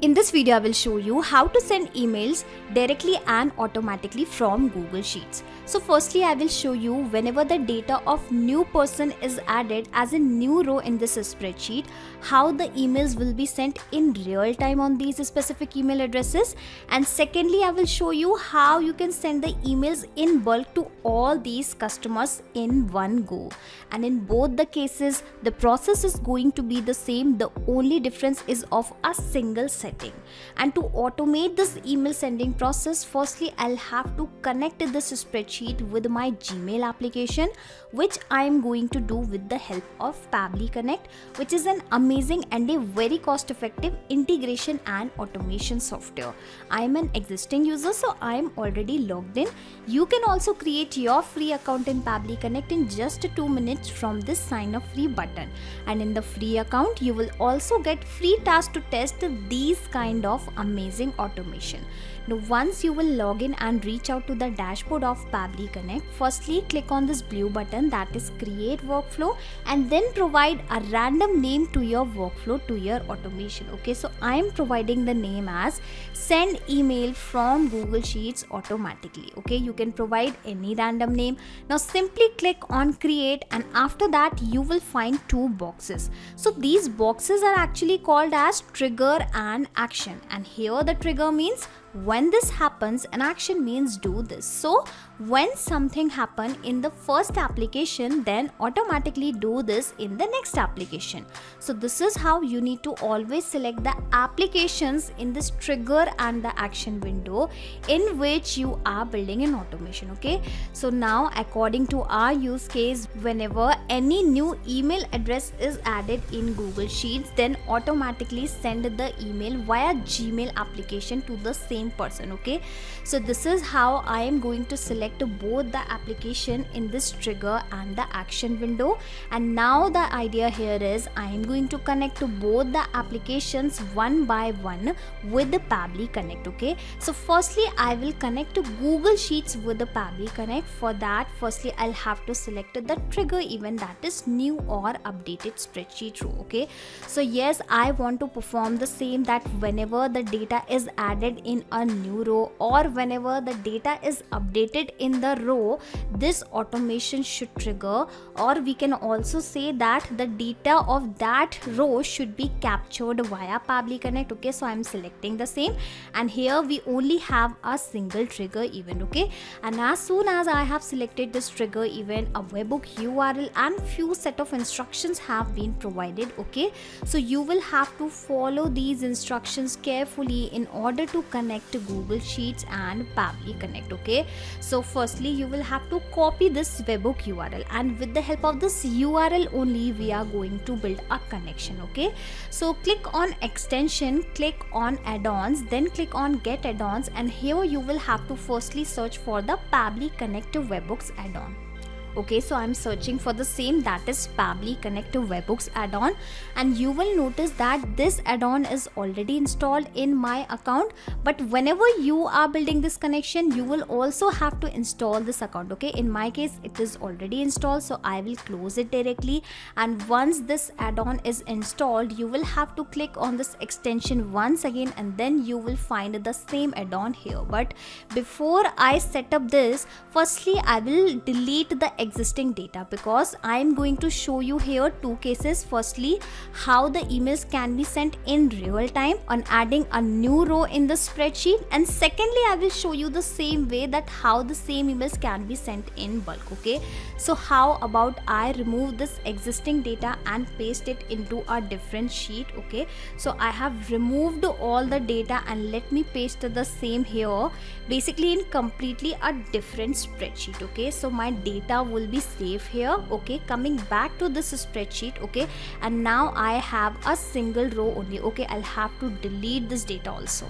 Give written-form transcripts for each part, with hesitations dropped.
In this video, I will show you how to send emails directly and automatically from Google Sheets. So firstly, I will show you whenever the data of new person is added as a new row in this spreadsheet, how the emails will be sent in real time on these specific email addresses. And secondly, I will show you how you can send the emails in bulk to all these customers in one go. And in both the cases, the process is going to be the same. The only difference is of a single setting. And to automate this email sending process, firstly I'll have to connect this spreadsheet with my Gmail application, which I am going to do with the help of Pabbly Connect, which is an amazing and a very cost effective integration and automation software. I am an existing user, so I am already logged in. You can also create your free account in Pabbly Connect in just 2 minutes from this sign up free button. And in the free account, you will also get free tasks to test these kind of amazing automation. Now once you will log in and reach out to the dashboard of Pabbly Connect, firstly click on this blue button, that is create workflow, and then provide a random name to your workflow, to your automation. Okay, so I am providing the name as send email from Google Sheets automatically. Okay, you can provide any random name. Now simply click on create, and after that you will find two boxes. So these boxes are actually called as trigger and action, and here the trigger means when this happens, an action means do this. So when something happen in the first application, then automatically do this in the next application. So this is how you need to always select the applications in this trigger and the action window in which you are building an automation. Okay, so now according to our use case, whenever any new email address is added in Google Sheets, then automatically send the email via Gmail application to the same person. Okay, so this is how I am going to select both the application in this trigger and the action window. And now the idea here is I am going to connect to both the applications one by one with the Pabbly Connect. Okay, so firstly I will connect to Google Sheets with the Pabbly Connect. For that, firstly I'll have to select the trigger event, that is new or updated spreadsheet row. Okay, so yes, I want to perform the same, that whenever the data is added in a new row or whenever the data is updated in the row, this automation should trigger, or we can also say that the data of that row should be captured via Pabbly Connect. Okay, so I'm selecting the same, and here we only have a single trigger event. Okay, and as soon as I have selected this trigger event, a webhook URL and few set of instructions have been provided. Okay, so you will have to follow these instructions carefully in order to connect to Google Sheets and Pabbly Connect. Okay, so firstly you will have to copy this webhook URL, and with the help of this URL only we are going to build a connection. Okay, so click on extension, click on add-ons, then click on get add-ons, and here you will have to firstly search for the Pabbly Connect webhooks add-on. Okay, so I'm searching for the same, that is Pabbly Connect webhooks add-on, and you will notice that this add-on is already installed in my account. But whenever you are building this connection, you will also have to install this account. Okay, in my case it is already installed, so I will close it directly. And once this add-on is installed, you will have to click on this extension once again, and then you will find the same add-on here. But before I set up this, firstly I will delete the existing data, because I am going to show you here two cases. Firstly, how the emails can be sent in real time on adding a new row in the spreadsheet, and secondly I will show you the same way that how the same emails can be sent in bulk. Okay, so how about I remove this existing data and paste it into a different sheet. Okay, so I have removed all the data, and let me paste the same here, basically in completely a different spreadsheet. Okay, so my data will be safe here. Okay, coming back to this spreadsheet. Okay, and now I have a single row only. Okay, I'll have to delete this data also.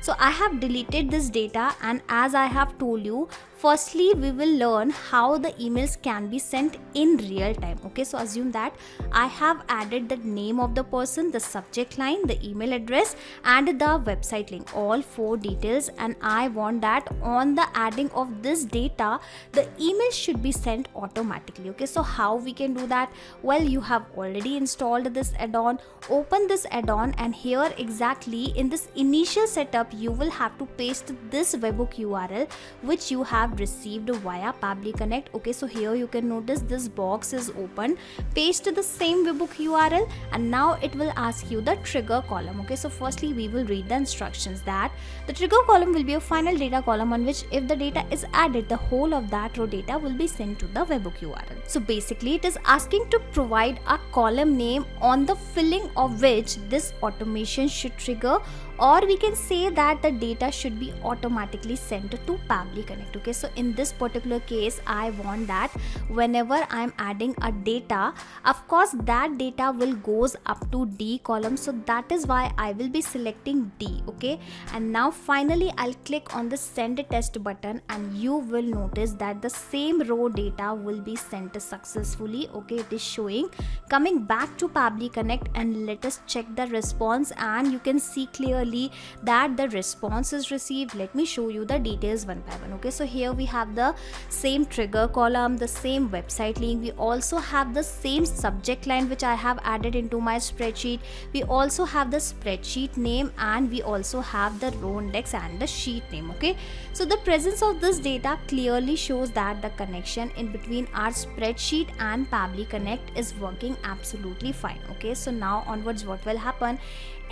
So I have deleted this data, and as I have told you, firstly we will learn how the emails can be sent in real time. Okay, so assume that I have added the name of the person, the subject line, the email address and the website link, all 4 details, and I want that on the adding of this data the email should be sent automatically. Okay, so how we can do that? Well, you have already installed this add-on. Open this add-on, and here exactly in this initial setup you will have to paste this webhook URL which you have received via Pabbly Connect. Okay, so here you can notice this box is open. Paste the same webhook URL, and now it will ask you the trigger column. Okay, so firstly we will read the instructions that the trigger column will be a final data column on which if the data is added, the whole of that row data will be sent to the webhook URL. So basically it is asking to provide a column name on the filling of which this automation should trigger, or we can say that the data should be automatically sent to Pabbly Connect. Okay, so in this particular case I want that whenever I am adding a data, of course that data will goes up to D column, so that is why I will be selecting D. Okay, and now finally I'll click on the send test button, and you will notice that the same row data will be sent successfully. Okay, it is showing. Coming back to Pabbly Connect, and let us check the response, and you can see clearly that the response is received. Let me show you the details one by one. Okay, so here we have the same trigger column, the same website link, we also have the same subject line which I have added into my spreadsheet, we also have the spreadsheet name, and we also have the row index and the sheet name. Okay, so the presence of this data clearly shows that the connection in between our spreadsheet and Pabbly Connect is working absolutely fine. Okay, so now onwards what will happen?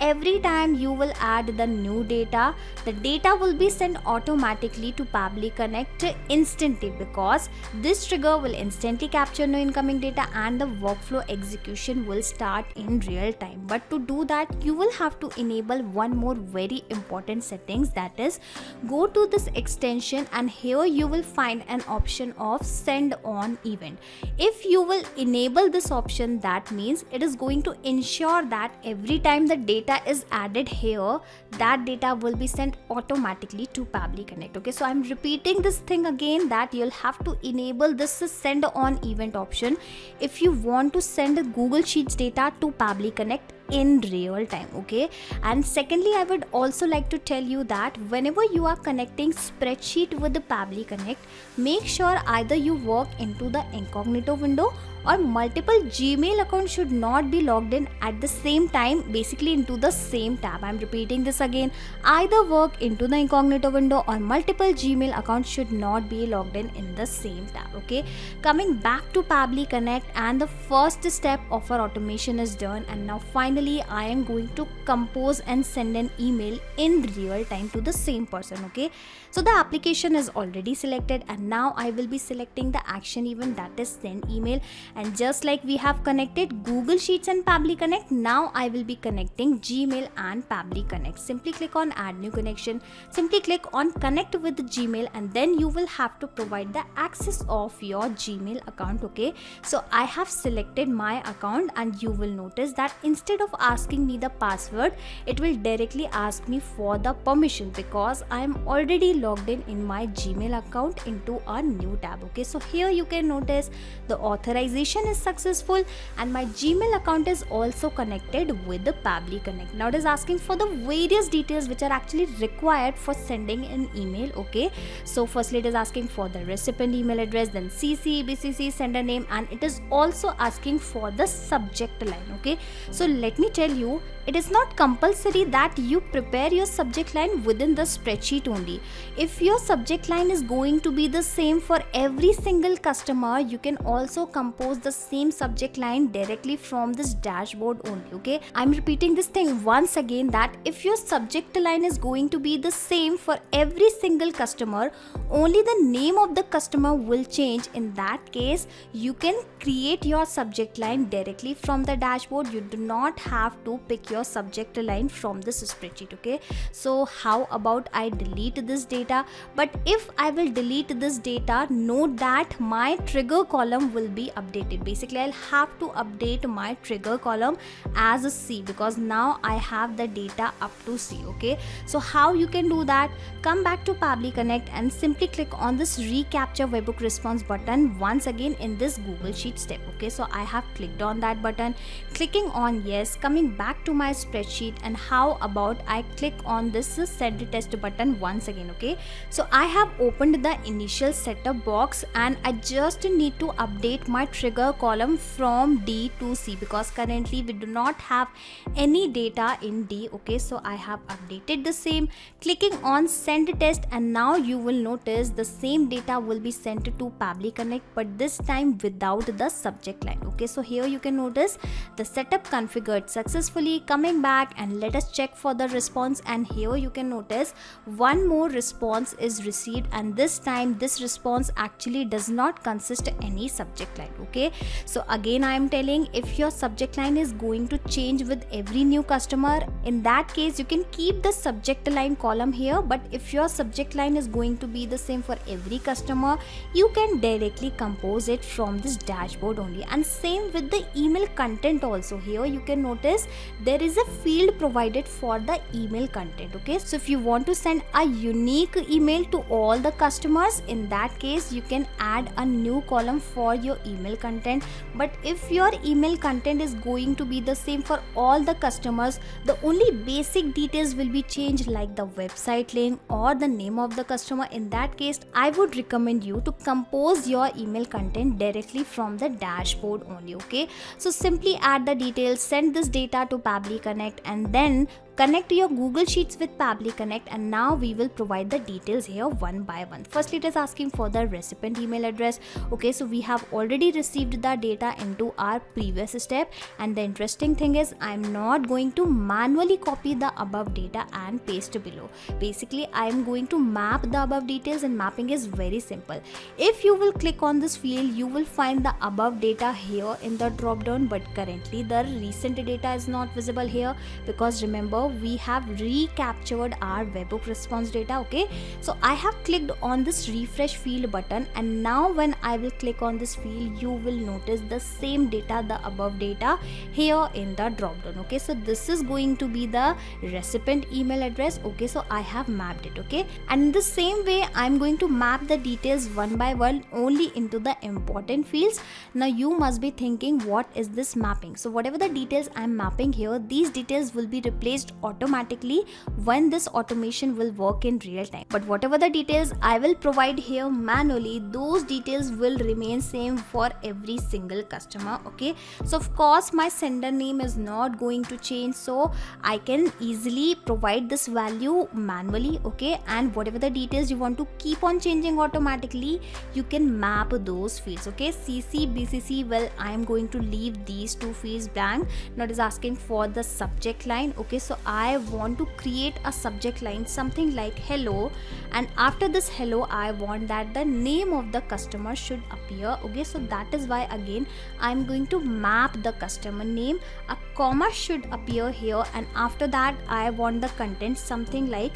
Every time you will add the new data, the data will be sent automatically to Pabbly Connect instantly, because this trigger will instantly capture new incoming data and the workflow execution will start in real time. But to do that, you will have to enable one more very important settings, that is go to this extension, and here you will find an option of send on event. If you will enable this option, that means it is going to ensure that every time the data is added here, that data will be sent automatically to Pabbly Connect. Okay, so I'm repeating this thing again, that you'll have to enable this send on event option if you want to send Google Sheets data to Pabbly Connect in real time. Okay, and secondly I would also like to tell you that whenever you are connecting spreadsheet with the Pabbly Connect, make sure either you work into the incognito window or multiple Gmail accounts should not be logged in at the same time, basically into the same tab. I'm repeating this again, either work into the incognito window or multiple Gmail accounts should not be logged in the same tab. Okay, coming back to Pabbly Connect, and the first step of our automation is done, and now finally I am going to compose and send an email in real time to the same person. Okay, so the application is already selected, and now I will be selecting the action event, that is send email. And just like we have connected Google Sheets and Pabbly Connect, now I will be connecting Gmail and Pabbly Connect. Simply click on add new connection, simply click on connect with Gmail, and then you will have to provide the access of your Gmail account. Okay, so I have selected my account, and you will notice that instead of asking me the password, it will directly ask me for the permission, because I am already logged in my Gmail account into a new tab. Okay, so here you can notice the authorization is successful and my Gmail account is also connected with the Pabbly Connect. Now it is asking for the various details which are actually required for sending an email. Okay, so firstly it is asking for the recipient email address, then CC, BCC, sender name, and it is also asking for the subject line. Okay, so let me tell you, it is not compulsory that you prepare your subject line within the spreadsheet only. If your subject line is going to be the same for every single customer, you can also compose the same subject line directly from this dashboard only. Okay, I'm repeating this thing once again, that if your subject line is going to be the same for every single customer, only the name of the customer will change. In that case, you can create your subject line directly from the dashboard. You do not have to pick your subject line from this spreadsheet. Okay, so how about I delete this data? But if I will delete this data, note that my trigger column will be updated. Basically, I'll have to update my trigger column as a C, because now I have the data up to C. Okay, so how you can do that? Come back to Pabbly Connect and simply click on this recapture webhook response button once again in this Google Sheet step. Okay, so I have clicked on that button, clicking on yes, coming back to my spreadsheet, and how about I click on this send test button once again. Okay, so I have opened the initial setup box and I just need to update my trigger column from D to C, because currently we do not have any data in D. Okay, so I have updated the same, clicking on send test, and now you will notice the same data will be sent to Pabbly Connect, but this time without the subject line. Okay, so here you can notice the setup configured successfully. Coming back and let us check for the response, and here you can notice one more response is received, and this time this response actually does not consist any subject line. Okay, so again I am telling, if your subject line is going to change with every new customer, in that case you can keep the subject line column here, but if your subject line is going to be the same for every customer, you can directly compose it from this dashboard only. And same with the email content also. Here you can notice there is a field provided for the email content. Okay, so if you want to send a unique email to all the customers, in that case you can add a new column for your email content. But if your email content is going to be the same for all the customers, the only basic details will be changed, like the website link or the name of the customer. In that case, I would recommend you to compose your email content directly from the dashboard only. Okay, so simply add the details, send this data to Pabbly Connect, and then connect your Google Sheets with Pabbly Connect, and now we will provide the details here one by one. Firstly, it is asking for the recipient email address. Okay, so we have already received the data into our previous step, and the interesting thing is I am not going to manually copy the above data and paste below. Basically, I am going to map the above details, and mapping is very simple. If you will click on this field, you will find the above data here in the drop down, but currently the recent data is not visible here, because remember we have recaptured our webhook response data. Okay, so I have clicked on this refresh field button, and now when I will click on this field, you will notice the same data, the above data here in the drop down. Okay, so this is going to be the recipient email address. Okay, so I have mapped it. Okay, and in the same way I'm going to map the details one by one only into the important fields. Now you must be thinking, what is this mapping? So whatever the details I'm mapping here, these details will be replaced automatically when this automation will work in real time. But whatever the details I will provide here manually, those details will remain same for every single customer. Okay, so of course my sender name is not going to change, so I can easily provide this value manually. Okay, and whatever the details you want to keep on changing automatically, you can map those fields. Okay, CC, BCC, well I am going to leave these two fields blank. Now it is asking for the subject line. Okay, so I want to create a subject line something like hello, and after this hello I want that the name of the customer should appear. Okay, so that is why again I'm going to map the customer name, a comma should appear here, and after that I want the content something like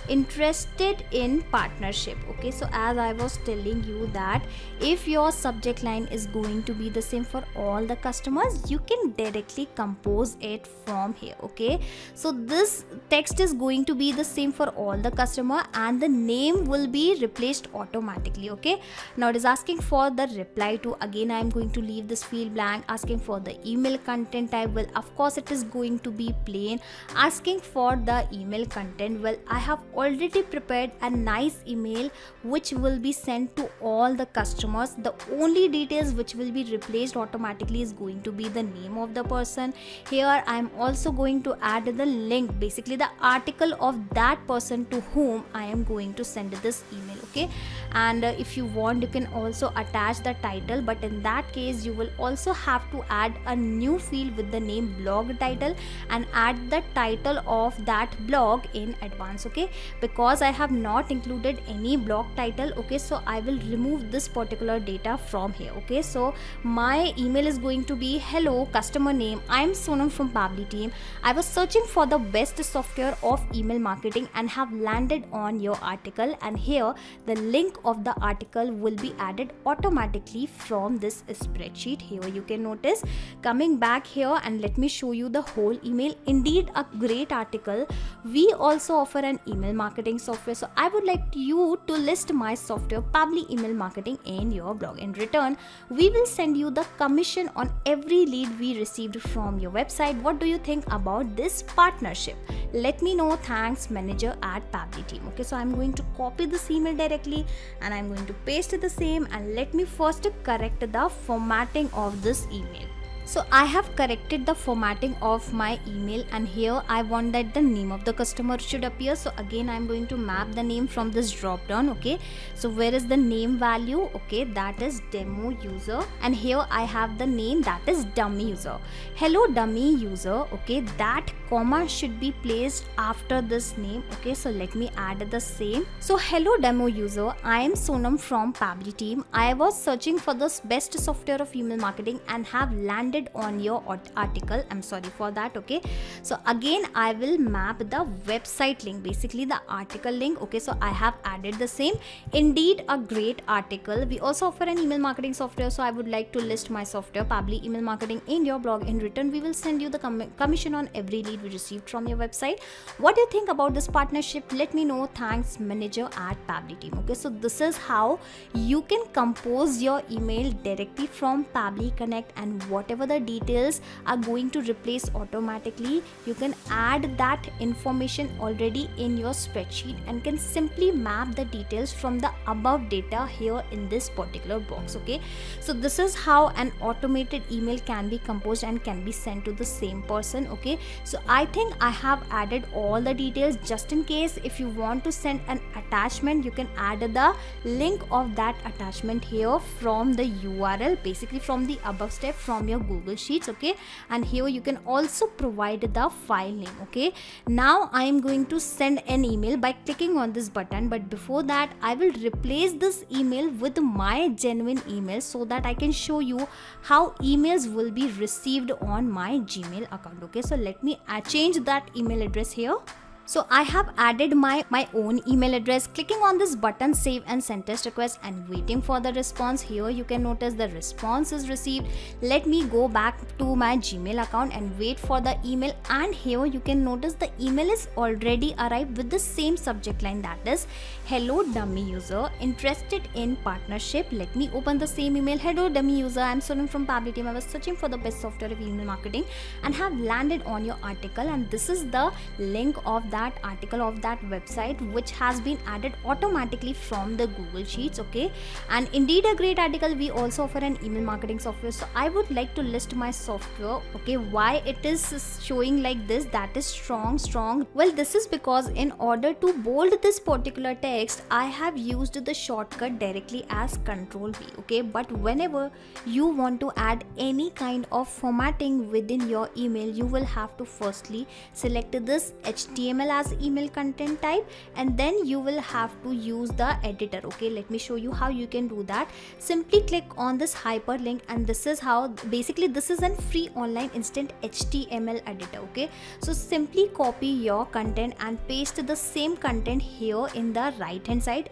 interested in partnership. Okay, so as I was telling you that if your subject line is going to be the same for all the customers, you can directly compose it from here. Okay, so this text is going to be the same for all the customer, and the name will be replaced automatically. Okay, now it is asking for the reply to. Again I am going to leave this field blank. Asking for the email content type, well of course it is going to be plain. Asking for the email content, well I have already prepared a nice email which will be sent to all the customers. The only details which will be replaced automatically is going to be the name of the person. Here I am also going to add the link, basically the article of that person to whom I am going to send this email. Okay, okay. And if you want, you can also attach the title, but in that case you will also have to add a new field with the name blog title and add the title of that blog in advance, okay. Because I have not included any blog title, okay, so I will remove this particular data from here, okay. So my email is going to be hello customer name, I am Sonam from Pabbly team. I was searching for the best software of email marketing and have landed on your article, and here the link of the article will be added automatically from this spreadsheet. Here you can notice, coming back here, and let me show you the whole email. Indeed a great article. We also offer an email marketing software, so I would like you to list my software Pabbly email marketing in your blog. In return, we will send you the commission on every lead we received from your website. What do you think about this partnership? Let me know. Thanks, manager at Pabbly team. Okay, so I'm going to copy this email directly and I'm going to paste the same, and let me first correct the formatting of this email. So I have corrected the formatting of my email, and here I want that the name of the customer should appear. So again I'm going to map the name from this drop down, okay. So where is the name value? Okay, that is demo user, and here I have the name, that is dummy user. Hello dummy user, okay, that comma should be placed after this name, okay. So let me add the same. So hello demo user, I am Sonam from Pabbly team. I was searching for the best software of email marketing and have landed on your article. I'm sorry for that, okay. So again I will map the website link, basically the article link, okay. So I have added the same. Indeed a great article. We also offer an email marketing software, so I would like to list my software Pabbly email marketing in your blog. In return, we will send you the commission on every lead we received from your website. What do you think about this partnership? Let me know. Thanks, manager at Pabbly team. Okay, so this is how you can compose your email directly from Pabbly Connect, and whatever the details are going to replace automatically, you can add that information already in your spreadsheet and can simply map the details from the above data here in this particular box, okay. So this is how an automated email can be composed and can be sent to the same person, okay. So I think I have added all the details. Just in case if you want to send an attachment, you can add the link of that attachment here from the URL, basically from the above step from your Google Sheets, okay. And here you can also provide the file name, okay. Now I am going to send an email by clicking on this button, but before that I will replace this email with my genuine email so that I can show you how emails will be received on my Gmail account, okay. So let me change that email address here. So I have added my own email address. Clicking on this button, save and send test request, and waiting for the response. Here you can notice the response is received. Let me go back to my Gmail account and wait for the email, and here you can notice the email is already arrived with the same subject line, that is hello dummy user, interested in partnership. Let me open the same email. Hello dummy user, I'm Sonam from Pabbly team. I was searching for the best software of email marketing and have landed on your article, and this is the link of that article of that website which has been added automatically from the Google Sheets, okay. And indeed a great article. We also offer an email marketing software, so I would like to list my software, okay. Why it is showing like this, that is strong. Well, this is because in order to bold this particular text, I have used the shortcut directly as Ctrl V, okay. But whenever you want to add any kind of formatting within your email, you will have to firstly select this HTML as email content type, and then you will have to use the editor, okay. Let me show you how you can do that. Simply click on this hyperlink, and this is how, basically this is a free online instant HTML editor, okay. So simply copy your content and paste the same content here in the right hand side,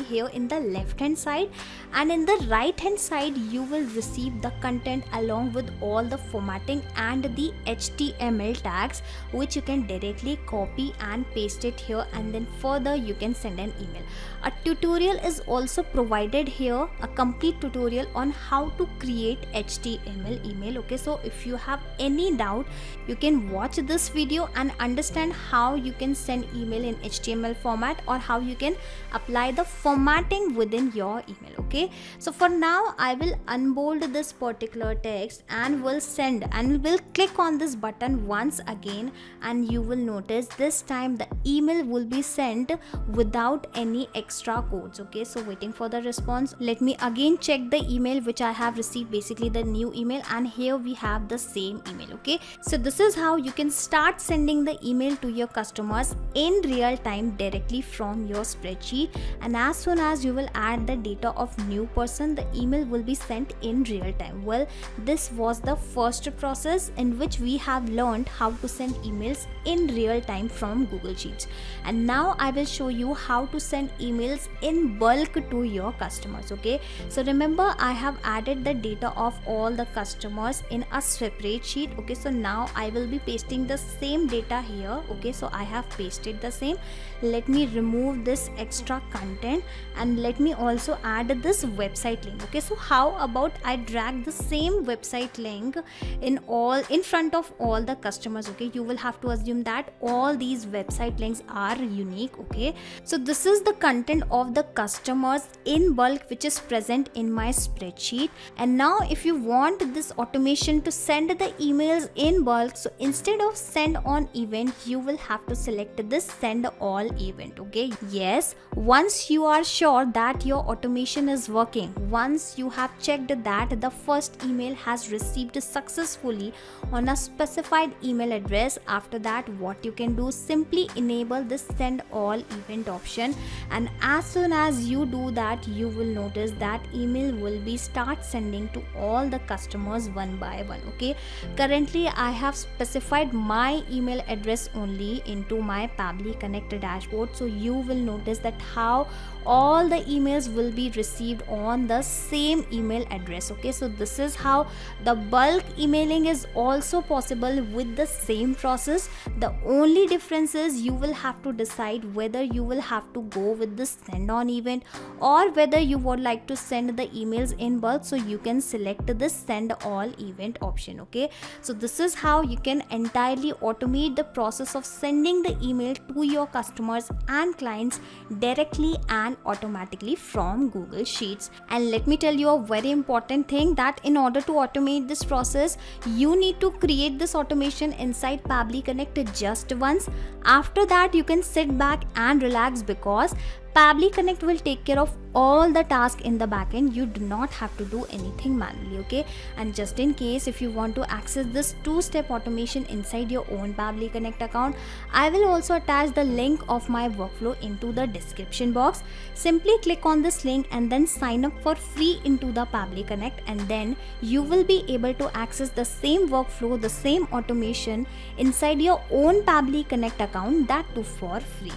here in the left hand side, and in the right hand side you will receive the content along with all the formatting and the HTML tags, which you can directly copy and paste it here, and then further you can send an email. A tutorial is also provided here, a complete tutorial on how to create HTML email, okay. So if you have any doubt, you can watch this video and understand how you can send email in HTML format, or how you can apply the formatting within your email, okay. So for now I will unbold this particular text and will send, and will click on this button once again, and you will notice this time time the email will be sent without any extra codes. Okay, so waiting for the response. Let me again check the email which I have received, basically the new email, and here we have the same email. Okay, so this is how you can start sending the email to your customers in real time directly from your spreadsheet. And as soon as you will add the data of new person, the email will be sent in real time. Well, this was the first process in which we have learned how to send emails in real time from Google Sheets. And now I will show you how to send emails in bulk to your customers. Okay, so remember I have added the data of all the customers in a separate sheet. Okay, so now I will be pasting the same data here. Okay, so I have pasted the same. Let me remove this extra content and let me also add this website link. Okay, so how about I drag the same website link in front of all the customers. Okay, you will have to assume that all these website links are unique. Okay, so this is the content of the customers in bulk which is present in my spreadsheet. And now if you want this automation to send the emails in bulk, so instead of send on event, you will have to select this send all event. Okay, yes, once you are sure that your automation is working, once you have checked that the first email has received successfully on a specified email address, after that what you can do, simply enable this send all event option, and as soon as you do that, you will notice that email will be start sending to all the customers one by one. Okay, currently I have specified my email address only into my Pabbly Connect dashboard, so you will notice that how all the emails will be received on the same email address. Okay, so this is how the bulk emailing is also possible with the same process. The only difference is you will have to decide whether you will have to go with the send on event or whether you would like to send the emails in bulk, so you can select the send all event option. Okay, so this is how you can entirely automate the process of sending the email to your customers and clients directly and automatically from Google Sheets. And let me tell you a very important thing, that in order to automate this process, you need to create this automation inside Pabbly Connect just once. After that, you can sit back and relax, because Pabbly Connect will take care of all the tasks in the backend. You do not have to do anything manually. Okay, and just in case if you want to access this two-step automation inside your own Pabbly Connect account, I will also attach the link of my workflow into the description box. Simply click on this link and then sign up for free into the Pabbly Connect, and then you will be able to access the same workflow, the same automation inside your own Pabbly Connect account, that too for free.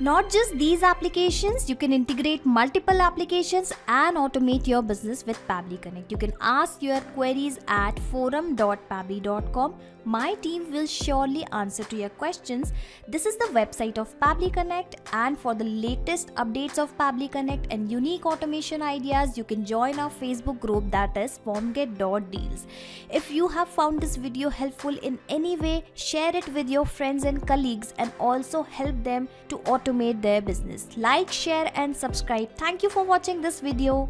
Not just these applications, you can integrate multiple applications and automate your business with Pabbly Connect. You can ask your queries at forum.pabbly.com. My team will surely answer to your questions. This is the website of Pabbly Connect, and for the latest updates of Pabbly Connect and unique automation ideas, you can join our Facebook group, that is formget.deals. If you have found this video helpful in any way, share it with your friends and colleagues and also help them to automate their business. Like, share and subscribe. Thank you for watching this video.